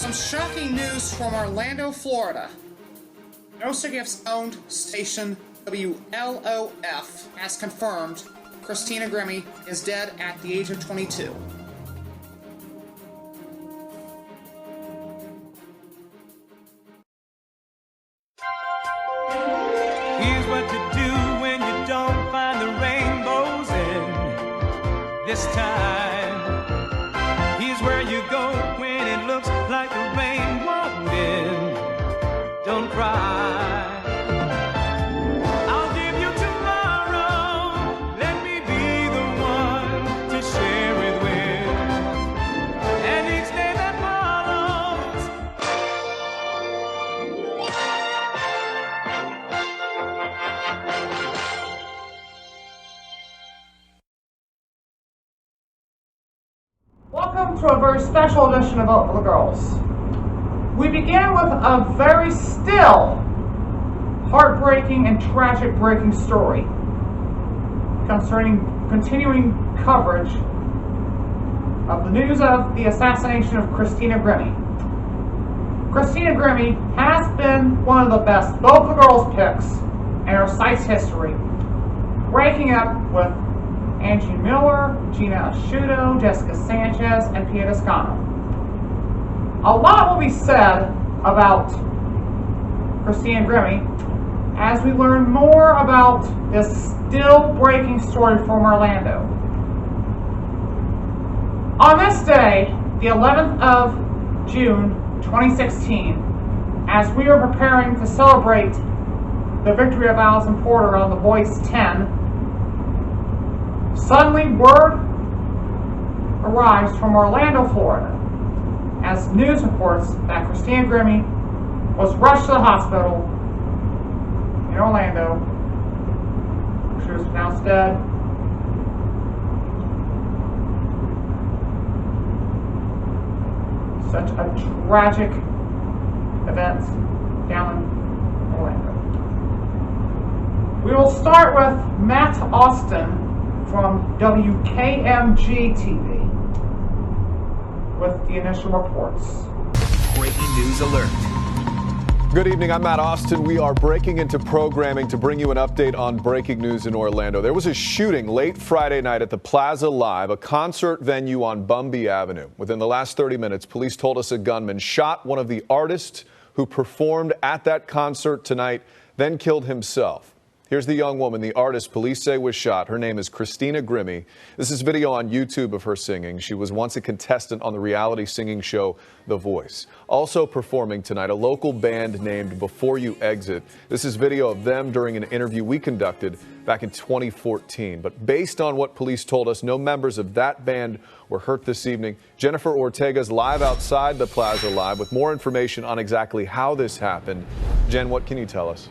Some shocking news from Orlando, Florida. No Gifts owned station WLOF has confirmed Christina Grimmie is dead at the age of 22. Here's what to do when you don't find the rainbows in this time. Here's where you go when it looks like the rain won't end. Don't cry. I'll give you tomorrow. Let me be the one to share it with. And each day that follows. Welcome to a very special edition of Vote for the Girls. We begin with a very still heartbreaking and tragic breaking story concerning continuing coverage of the news of the assassination of Christina Grimmie. Christina Grimmie has been one of the best Vote for the Girls picks in our site's history, breaking up with Angie Miller, Gina Asciuto, Jessica Sanchez, and Pia Toscano. A lot will be said about Christina Grimmie as we learn more about this still breaking story from Orlando. On this day, the 11th of June 2016, as we are preparing to celebrate the victory of Allison Porter on the Boys 10, suddenly word arrives from Orlando, Florida, as news reports that Christina Grimmie was rushed to the hospital in Orlando. She was pronounced dead. Such a tragic event down in Orlando. We will start with Matt Austin from WKMG-TV with the initial reports. Breaking news alert. Good evening, I'm Matt Austin. We are breaking into programming to bring you an update on breaking news in Orlando. There was a shooting late Friday night at the Plaza Live, a concert venue on Bumby Avenue. Within the last 30 minutes, police told us a gunman shot one of the artists who performed at that concert tonight, then killed himself. Here's the young woman the artist police say was shot. Her name is Christina Grimmie. This is video on YouTube of her singing. She was once a contestant on the reality singing show The Voice. Also performing tonight, a local band named Before You Exit. This is video of them during an interview we conducted back in 2014. But based on what police told us, no members of that band were hurt this evening. Jennifer Ortega's live outside the Plaza Live with more information on exactly how this happened. Jen, what can you tell us?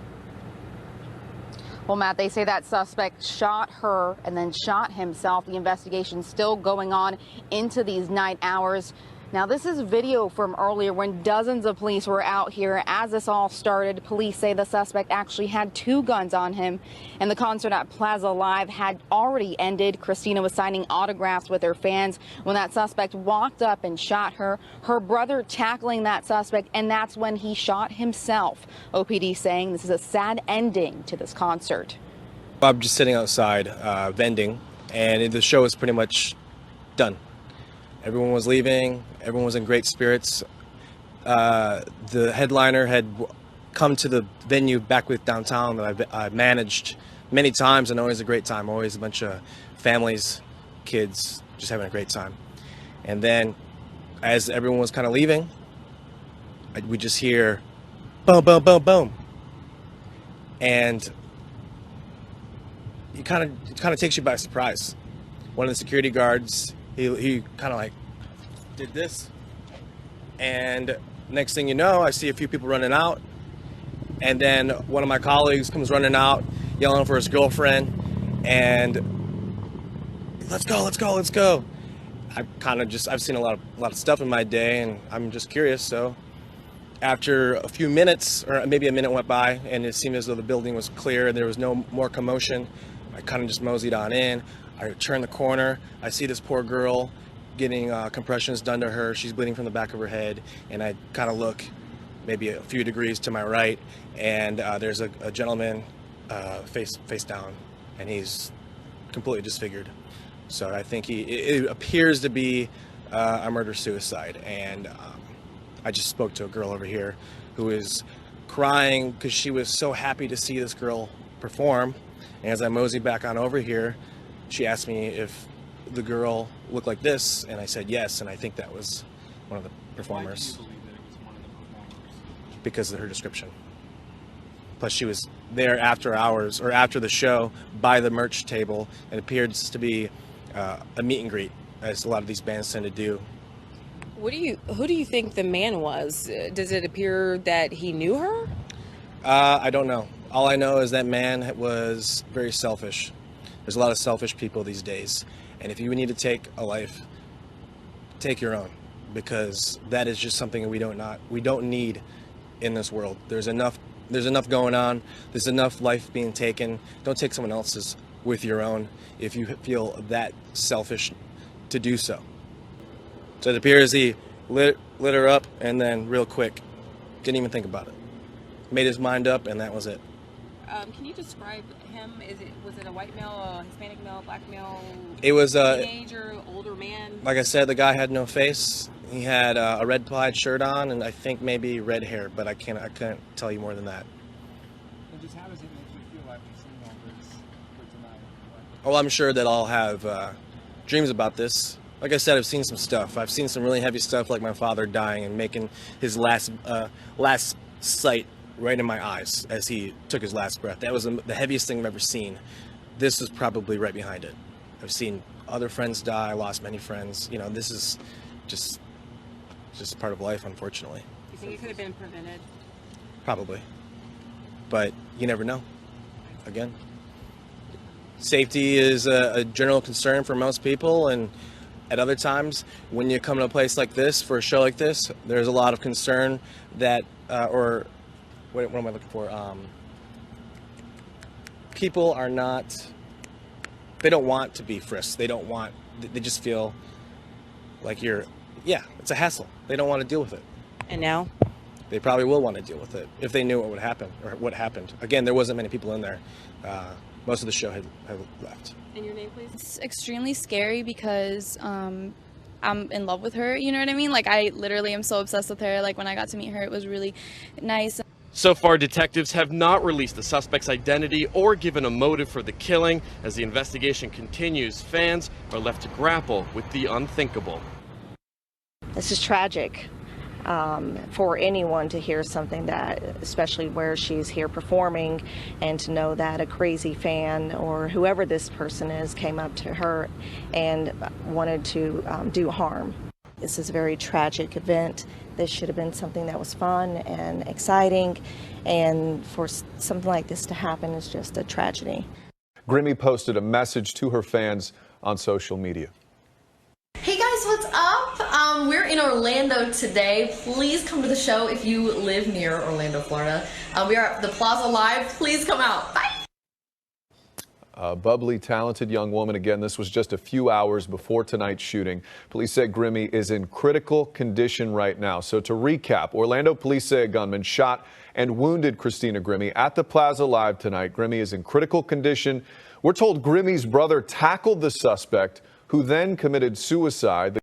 Well, Matt, they say that suspect shot her and then shot himself. The investigation still going on into these night hours. Now, this is video from earlier when dozens of police were out here as this all started. Police say the suspect actually had two guns on him, and the concert at Plaza Live had already ended. Christina was signing autographs with her fans when that suspect walked up and shot her. Her brother tackling that suspect, and that's when he shot himself. OPD saying this is a sad ending to this concert. I'm just sitting outside vending, and the show is pretty much done. Everyone was leaving. Everyone was in great spirits. The headliner had come to the venue back with downtown that I've managed many times, and always a great time. Always a bunch of families, kids, just having a great time. And then, as everyone was kind of leaving, we just hear boom, boom, boom, boom, and it kind of takes you by surprise. One of the security guards, he kind of like did this, and next thing you know, I see a few people running out, and then one of my colleagues comes running out yelling for his girlfriend, and let's go, let's go, let's go. I've seen a lot of stuff in my day, and I'm just curious. So after a few minutes, or maybe a minute went by, and it seemed as though the building was clear and there was no more commotion, I kind of just moseyed on in. I turn the corner, I see this poor girl getting compressions done to her. She's bleeding from the back of her head, and I kind of look maybe a few degrees to my right, and there's a gentleman face down, and he's completely disfigured. So I think it appears to be a murder-suicide, and I just spoke to a girl over here who is crying because she was so happy to see this girl perform. And as I mosey back on over here, she asked me if the girl looked like this, and I said yes, and I think that was one of the performers. Why do you believe that it was one of the performers? Because of her description. Plus she was there after hours, or after the show, by the merch table. It appears to be a meet and greet, as a lot of these bands tend to do. Who do you think the man was? Does it appear that he knew her? I don't know. All I know is that man was very selfish. There's a lot of selfish people these days, and if you need to take a life, take your own, because that is just something we don't need in this world. There's enough going on. There's enough life being taken. Don't take someone else's with your own if you feel that selfish to do so. So it appears he lit her up, and then real quick, didn't even think about it. Made his mind up, and that was it. Can you describe him? Was it a white male, a Hispanic male, black male? It was a teenager, older man. Like I said, the guy had no face. He had a red plaid shirt on, and I think maybe red hair, but I couldn't tell you more than that. And just how does it make you feel after seeing all this for tonight? Well, I'm sure that I'll have dreams about this. Like I said, I've seen some stuff. I've seen some really heavy stuff, like my father dying and making his last sight right in my eyes as he took his last breath. That was the heaviest thing I've ever seen. This is probably right behind it. I've seen other friends die, lost many friends. You know, this is just part of life, unfortunately. You think it could have been prevented? Probably. But you never know. Again, safety is a general concern for most people, and at other times, when you come to a place like this, for a show like this, there's a lot of concern that, or what am I looking for? People are not, they don't want to be frisked. They just feel like it's a hassle. They don't want to deal with it. And now? They probably will want to deal with it if they knew what would happen, or what happened. Again, there wasn't many people in there. Most of the show had left. And your name, please? It's extremely scary because I'm in love with her, you know what I mean? Like, I literally am so obsessed with her. Like, when I got to meet her, it was really nice. So far, detectives have not released the suspect's identity or given a motive for the killing. As the investigation continues, fans are left to grapple with the unthinkable. This is tragic for anyone to hear something that, especially where she's here performing, and to know that a crazy fan or whoever this person is came up to her and wanted to do harm. This is a very tragic event. This should have been something that was fun and exciting, and for something like this to happen is just a tragedy. Grimmie posted a message to her fans on social media. Hey guys, what's up? We're in Orlando today. Please come to the show if you live near Orlando, Florida. We are at the Plaza Live. Please come out. Bye. A bubbly, talented young woman. Again, this was just a few hours before tonight's shooting. Police say Grimmie is in critical condition right now. So to recap, Orlando police say a gunman shot and wounded Christina Grimmie at the Plaza Live tonight. Grimmie is in critical condition. We're told Grimmie's brother tackled the suspect, who then committed suicide.